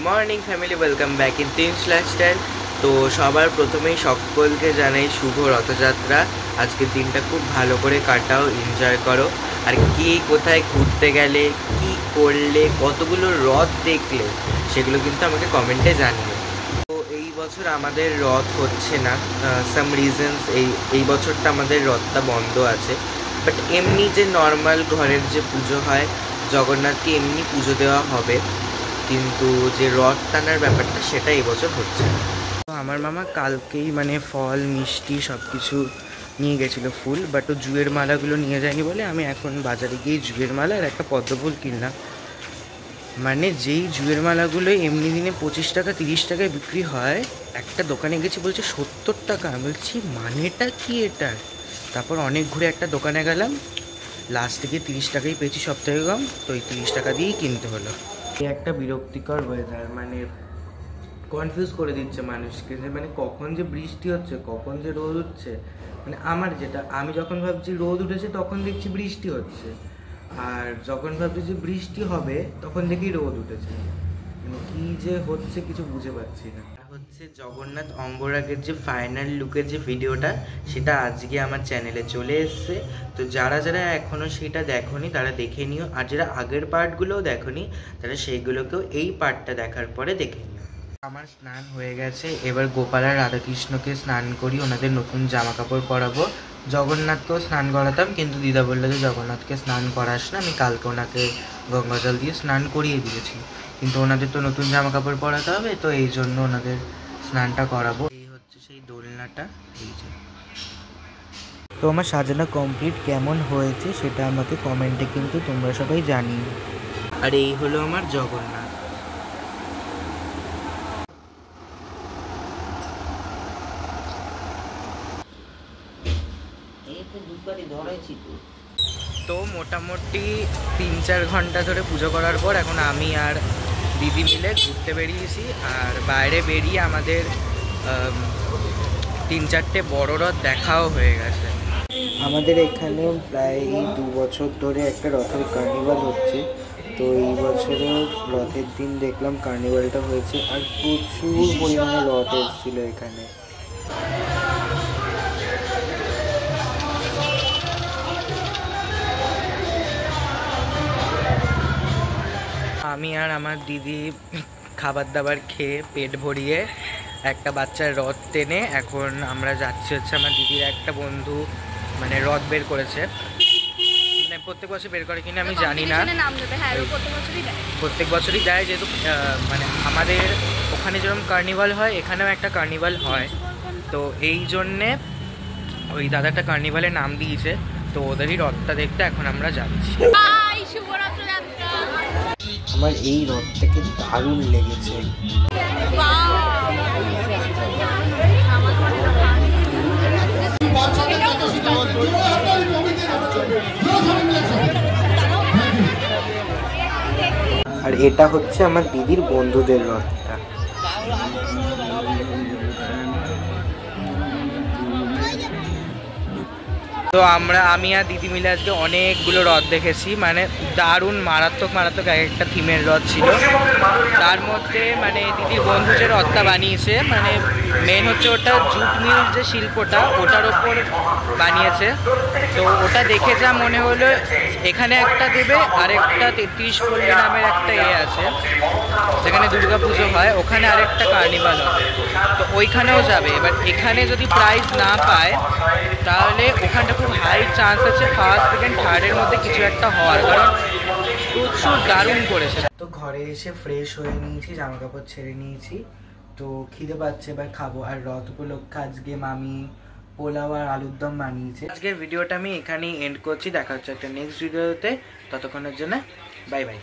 Morning family, welcome back in তিনস lifestyle. তো সবার প্রথমেই সকলকে জানাই শুভ রথযাত্রা। আজকের দিনটা খুব ভালো করে কাটাও, এনজয় করো। আর কে কোথায় ঘুরতে গেলে, কি করলে, কতগুলো রথ দেখলে, সেগুলো কিন্তু আমাকে কমেন্টে জানিও। তো এই বছর আমাদের রথ হচ্ছে না, সাম রিজনস। এই বছরটা আমাদের রথটা বন্ধ আছে। বাট এমনি যে নর্মাল ঘরের যে পুজো হয়, জগন্নাথকে এমনি পুজো দেওয়া হবে, কিন্তু যে রথ টানার ব্যাপারটা সেটা এবছর হচ্ছে না। তো আমার মামা কালকেই ফল মিষ্টি সব কিছু নিয়ে গেছিলো, ফুল। বাট ও জুয়ের মালাগুলো নিয়ে যায়নি বলে আমি এখন বাজারে গিয়ে জুয়ের মালা আর একটা পদ্ম ফুল কিনলাম। যেই জুয়ের মালাগুলো এমনি দিনে 25 টাকা 30 টাকায় বিক্রি হয়, একটা দোকানে গেছি বলছে 70 টাকা। আমি বলছি মানেটা কি এটার? তারপর অনেক ঘুরে একটা দোকানে গেলাম, লাস্ট থেকে 30 টাকাই পেয়েছি, সব থেকে কম। তো এই 30 টাকা দিয়েই কিনতে হলো। একটা বিরক্তিকর ওয়েদার, কনফিউজ করে দিচ্ছে মানুষকে, যে কখন যে বৃষ্টি হচ্ছে, কখন যে রোদ উঠছে। আমি যখন ভাবছি রোদ উঠেছে তখন দেখছি বৃষ্টি হচ্ছে, আর যখন ভাবছি যে বৃষ্টি হবে তখন দেখি রোদ উঠেছে। কি যে হচ্ছে কিছু বুঝে পাচ্ছি না। হচ্ছে জগন্নাথ অঙ্গরাগের যে ফাইনাল লুকের যে ভিডিওটা, সেটা আজকে আমার চ্যানেলে চলে এসছে। তো যারা যারা এখনও সেটা দেখোনি তারা দেখে নিও, আর যারা আগের পার্টগুলোও দেখোনি তারা সেইগুলোকেও এই পার্টটা দেখার পরে দেখে নিও। আমার স্নান হয়ে গেছে, এবার গোপাল আর রাধাকৃষ্ণকে স্নান করি, ওনাদের নতুন জামা কাপড় পরাবো। জগন্নাথকেও স্নান করাতাম, কিন্তু দিদা বললো যে জগন্নাথকে স্নান করাস না, আমি কালকে ওনাকে গঙ্গা জল দিয়ে স্নান করিয়ে দিয়েছি, কিন্তু ওনাদের তো নতুন জামা কাপড় পরাতে হবে, তো এই জন্য ওনাদের স্নানটা করাবো। এই হচ্ছে সেই দোলনাটা, এই যে। তো আমার সাজানো কমপ্লিট, কেমন হয়েছে সেটা আমাকে কমেন্টে কিন্তু তোমরা সবাই জানিও। আর এই হলো আমার জগন্নাথ। তো মোটামুটি 3-4 ঘন্টা ধরে পুজো করার পর এখন আমি আর দিদি মিলে ঘুরতে বেরিয়েছি। আর বাইরে বেরিয়ে আমাদের 3-4টে বড় রথ দেখাও হয়ে গেছে। আমাদের এখানেও প্রায় 2 বছর ধরে একটা রথের কার্নিভাল হচ্ছে। তো এই বছরেও রথের দিন দেখলাম কার্নিভালটা হয়েছে, আর প্রচুর পরিমাণে রথ এসেছিল এখানে। আমি আর আমার দিদি খাবার দাবার খেয়ে পেট ভরিয়ে একটা বাচ্চার রথ টেনে এখন আমরা যাচ্ছি হচ্ছে আমার দিদির একটা বন্ধু রথ বের করেছে। প্রত্যেক বছর বের করে কিনা আমি জানি না, প্রত্যেক বছরই দেয়, যেহেতু আমাদের ওখানে যেরকম কার্নিভাল হয় এখানেও একটা কার্নিভাল হয়, তো এই জন্যে ওই দাদাটা কার্নিভালের নাম দিয়েছে। তো ওদেরই রথটা দেখতে এখন আমরা যাচ্ছি। আমার এই রথটাকে দারুণ লেগেছে। আর এটা হচ্ছে আমার দিদির বন্ধুদের রথটা। তো আমি আর দিদি মিলে আজকে অনেকগুলো রথ দেখেছি, দারুণ মারাত্মক মারাত্মক এক একটা থিমের রথ ছিল। তার মধ্যে দিদির বন্ধু যে রথটা বানিয়েছে, মেন হচ্ছে ওটা জুট মিল যে শিল্পটা, ওটার ওপর বানিয়েছে। তো ওটা দেখে যা মনে হলো এখানে একটা দেবে, আরেকটা 33 পল্লী নামের একটা আছে যেখানে দুর্গা পুজো হয়, ওখানে আরেকটা কার্নিভাল হবে, তো ওইখানেও যাবে। এবার এখানে যদি প্রাইজ না পায় তাহলে ওখানটা খুব হাই চান্স আছে ফার্স্ট সেকেন্ড থার্ডের মধ্যে কিছু একটা হওয়ার, কারণ প্রচুর দারুণ করেছে। তো ঘরে এসে ফ্রেশ হয়ে নিয়েছি, জামা কাপড় ছেড়ে নিয়েছি, তো খিদে পাচ্ছে, এবার খাবো। আর রথ উপলক্ষে আজকে মামি পোলাও আর আলুর দম বানিয়েছে। আজকের ভিডিওটা আমি এখানেই এন্ড করছি, দেখা হচ্ছে একটা নেক্সট ভিডিওতে, ততক্ষণের জন্য বাই বাই।